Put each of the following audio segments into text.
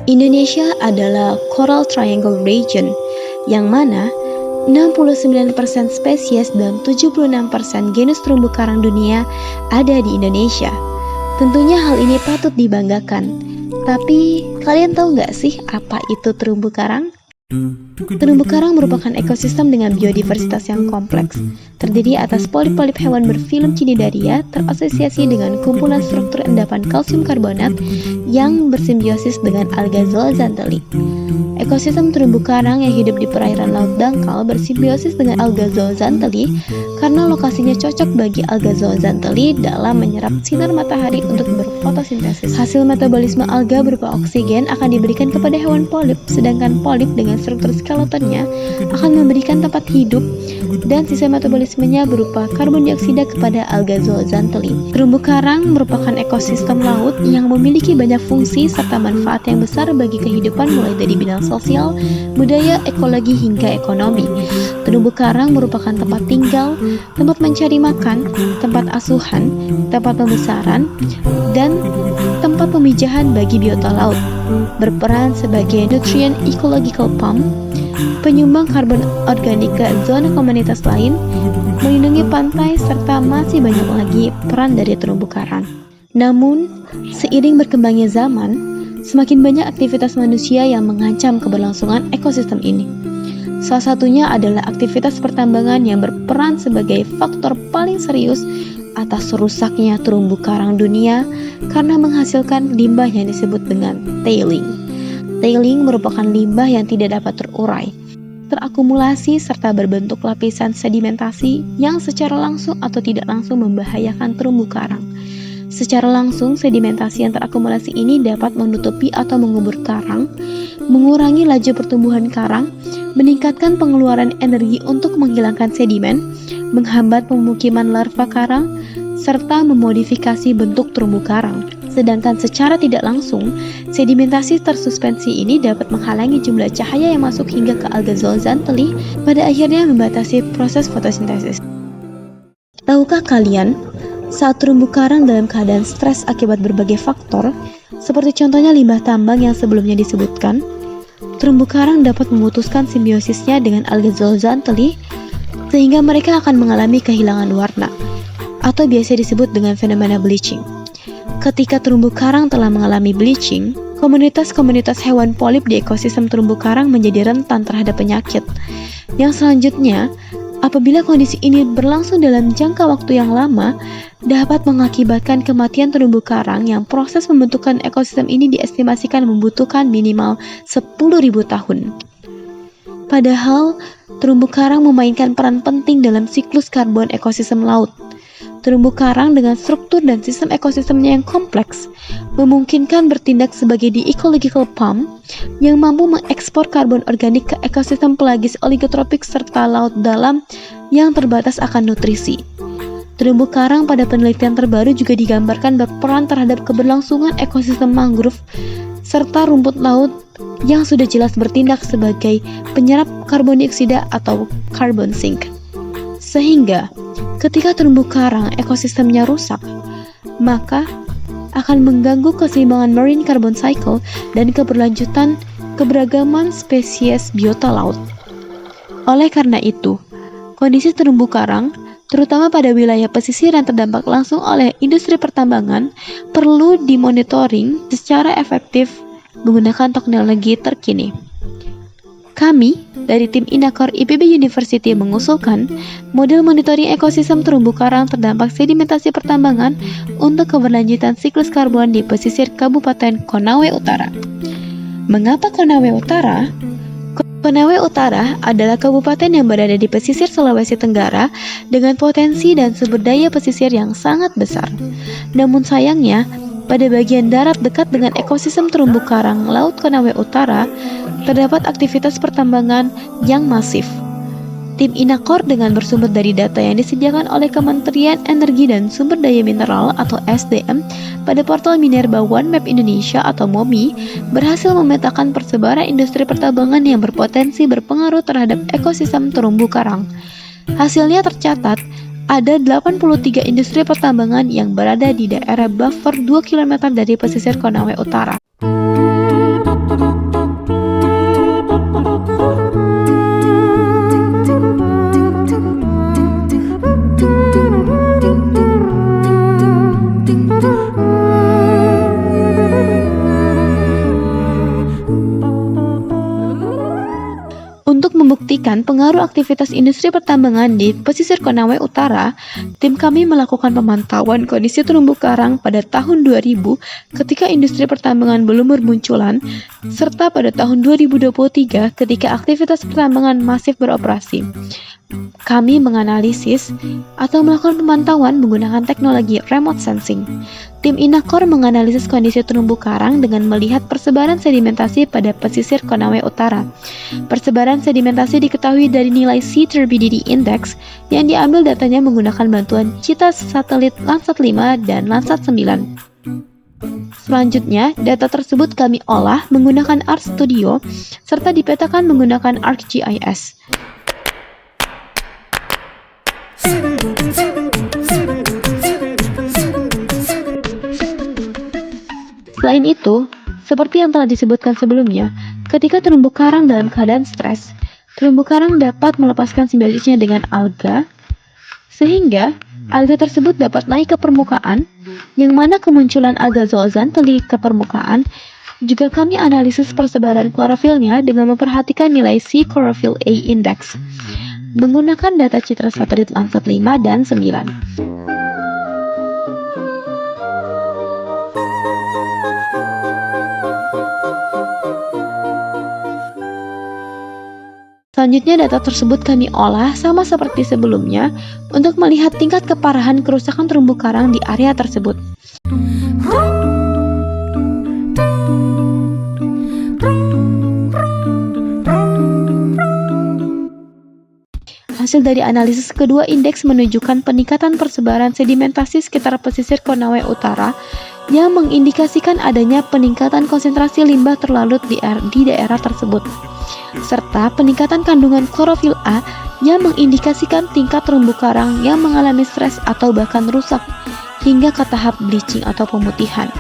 Indonesia adalah Coral Triangle Region, yang mana 69% spesies dan 76% genus terumbu karang dunia ada di Indonesia. Tentunya hal ini patut dibanggakan. Tapi, kalian tahu nggak sih apa itu terumbu karang? Terumbu karang merupakan ekosistem dengan biodiversitas yang kompleks, terdiri atas polip-polip hewan berfilm cnidaria terasosiasi dengan kumpulan struktur endapan kalsium karbonat yang bersimbiosis dengan alga zooxanthellae. Ekosistem terumbu karang yang hidup di perairan laut dangkal bersimbiosis dengan alga zooxanthellae karena lokasinya cocok bagi alga zooxanthellae dalam menyerap sinar matahari untuk berfotosintesis. Hasil metabolisme alga berupa oksigen akan diberikan kepada hewan polip, sedangkan polip dengan struktur skeletonnya akan memberikan tempat hidup dan sisa metabolismenya berupa karbon dioksida kepada alga zooxanthellae. Terumbu karang merupakan ekosistem laut yang memiliki banyak fungsi serta manfaat yang besar bagi kehidupan mulai dari bidang sosial, budaya, ekologi hingga ekonomi. Terumbu karang merupakan tempat tinggal, tempat mencari makan, tempat asuhan, tempat pembesaran, dan tempat pemijahan bagi biota laut. Berperan sebagai nutrient ecological pump, penyumbang karbon organik ke zona komunitas lain, melindungi pantai, serta masih banyak lagi peran dari terumbu karang. Namun, seiring berkembangnya zaman, semakin banyak aktivitas manusia yang mengancam keberlangsungan ekosistem ini. Salah satunya adalah aktivitas pertambangan yang berperan sebagai faktor paling serius atas rusaknya terumbu karang dunia karena menghasilkan limbah yang disebut dengan tailing. Tailing merupakan limbah yang tidak dapat terurai, terakumulasi serta berbentuk lapisan sedimentasi yang secara langsung atau tidak langsung membahayakan terumbu karang. Secara langsung, sedimentasi yang terakumulasi ini dapat menutupi atau mengubur karang, mengurangi laju pertumbuhan karang, meningkatkan pengeluaran energi untuk menghilangkan sedimen, menghambat pemukiman larva karang, serta memodifikasi bentuk terumbu karang. Sedangkan secara tidak langsung, sedimentasi tersuspensi ini dapat menghalangi jumlah cahaya yang masuk hingga ke alga zooxanthellae, pada akhirnya membatasi proses fotosintesis. Tahukah kalian, saat terumbu karang dalam keadaan stres akibat berbagai faktor, seperti contohnya limbah tambang yang sebelumnya disebutkan, terumbu karang dapat memutuskan simbiosisnya dengan alga zooxanthellae sehingga mereka akan mengalami kehilangan warna, atau biasa disebut dengan fenomena bleaching. Ketika terumbu karang telah mengalami bleaching, komunitas-komunitas hewan polip di ekosistem terumbu karang menjadi rentan terhadap penyakit. Yang selanjutnya, apabila kondisi ini berlangsung dalam jangka waktu yang lama, dapat mengakibatkan kematian terumbu karang yang proses pembentukan ekosistem ini diestimasikan membutuhkan minimal 10.000 tahun. Padahal, terumbu karang memainkan peran penting dalam siklus karbon ekosistem laut. Terumbu karang dengan struktur dan sistem ekosistemnya yang kompleks memungkinkan bertindak sebagai the ecological pump yang mampu mengekspor karbon organik ke ekosistem pelagis oligotropik serta laut dalam yang terbatas akan nutrisi. Terumbu karang pada penelitian terbaru juga digambarkan berperan terhadap keberlangsungan ekosistem mangrove serta rumput laut yang sudah jelas bertindak sebagai penyerap karbon dioksida atau carbon sink. Sehingga, ketika terumbu karang ekosistemnya rusak, maka akan mengganggu keseimbangan marine carbon cycle dan keberlanjutan keberagaman spesies biota laut. Oleh karena itu, kondisi terumbu karang, terutama pada wilayah pesisir yang terdampak langsung oleh industri pertambangan, perlu dimonitoring secara efektif menggunakan teknologi terkini. Kami dari tim Inakor IPB University mengusulkan model monitoring ekosistem terumbu karang terdampak sedimentasi pertambangan untuk keberlanjutan siklus karbon di pesisir Kabupaten Konawe Utara. Mengapa Konawe Utara? Konawe Utara adalah kabupaten yang berada di pesisir Sulawesi Tenggara dengan potensi dan sumber daya pesisir yang sangat besar. Namun sayangnya, pada bagian darat dekat dengan ekosistem terumbu karang Laut Konawe Utara, terdapat aktivitas pertambangan yang masif. Tim Inakor dengan bersumber dari data yang disediakan oleh Kementerian Energi dan Sumber Daya Mineral atau SDM pada portal Minerba One Map Indonesia atau MOMI berhasil memetakan persebaran industri pertambangan yang berpotensi berpengaruh terhadap ekosistem terumbu karang. Hasilnya tercatat, ada 83 industri pertambangan yang berada di daerah buffer 2 km dari pesisir Konawe Utara. membuktikan pengaruh aktivitas industri pertambangan di pesisir Konawe Utara, tim kami melakukan pemantauan kondisi terumbu karang pada tahun 2000 ketika industri pertambangan belum bermunculan, serta pada tahun 2023 ketika aktivitas pertambangan masif beroperasi. Kami menganalisis atau melakukan pemantauan menggunakan teknologi remote sensing. Tim Inakor menganalisis kondisi terumbu karang dengan melihat persebaran sedimentasi pada pesisir Konawe Utara. Persebaran sedimentasi diketahui dari nilai Sea Turbidity Index yang diambil datanya menggunakan bantuan cita satelit Landsat 5 dan Landsat 9. Selanjutnya, data tersebut kami olah menggunakan ArcStudio serta dipetakan menggunakan ArcGIS. Selain itu, seperti yang telah disebutkan sebelumnya, ketika terumbu karang dalam keadaan stres, terumbu karang dapat melepaskan simbiosisnya dengan alga, sehingga alga tersebut dapat naik ke permukaan, yang mana kemunculan alga zooxanthellae ke permukaan. Juga kami analisis persebaran klorofilnya dengan memperhatikan nilai Sea Chlorophyll A Index menggunakan data citra satelit Landsat 5 dan 9. Selanjutnya data tersebut kami olah sama seperti sebelumnya untuk melihat tingkat keparahan kerusakan terumbu karang di area tersebut. Hasil dari analisis kedua indeks menunjukkan peningkatan persebaran sedimentasi sekitar pesisir Konawe Utara yang mengindikasikan adanya peningkatan konsentrasi limbah terlarut di daerah tersebut, serta peningkatan kandungan klorofil A yang mengindikasikan tingkat terumbu karang yang mengalami stres atau bahkan rusak hingga ke tahap bleaching atau pemutihan.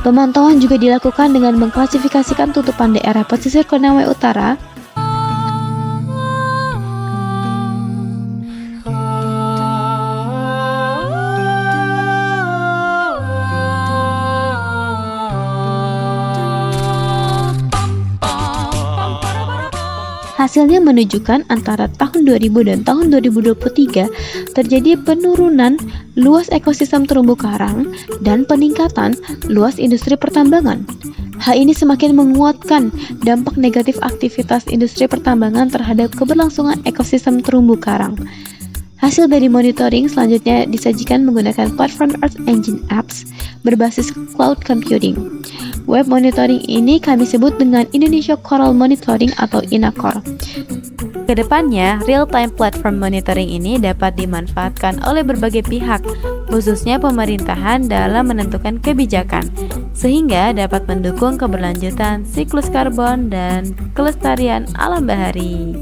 Pemantauan juga dilakukan dengan mengklasifikasikan tutupan daerah pesisir Konawe Utara Hasilnya menunjukkan antara tahun 2000 dan tahun 2023 terjadi penurunan luas ekosistem terumbu karang dan peningkatan luas industri pertambangan. Hal ini semakin menguatkan dampak negatif aktivitas industri pertambangan terhadap keberlangsungan ekosistem terumbu karang. Hasil dari monitoring selanjutnya disajikan menggunakan platform Earth Engine Apps berbasis cloud computing. Web monitoring ini kami sebut dengan Indonesia Coral Monitoring atau INACOR. Kedepannya, real-time platform monitoring ini dapat dimanfaatkan oleh berbagai pihak, khususnya pemerintahan dalam menentukan kebijakan, sehingga dapat mendukung keberlanjutan siklus karbon dan kelestarian alam bahari.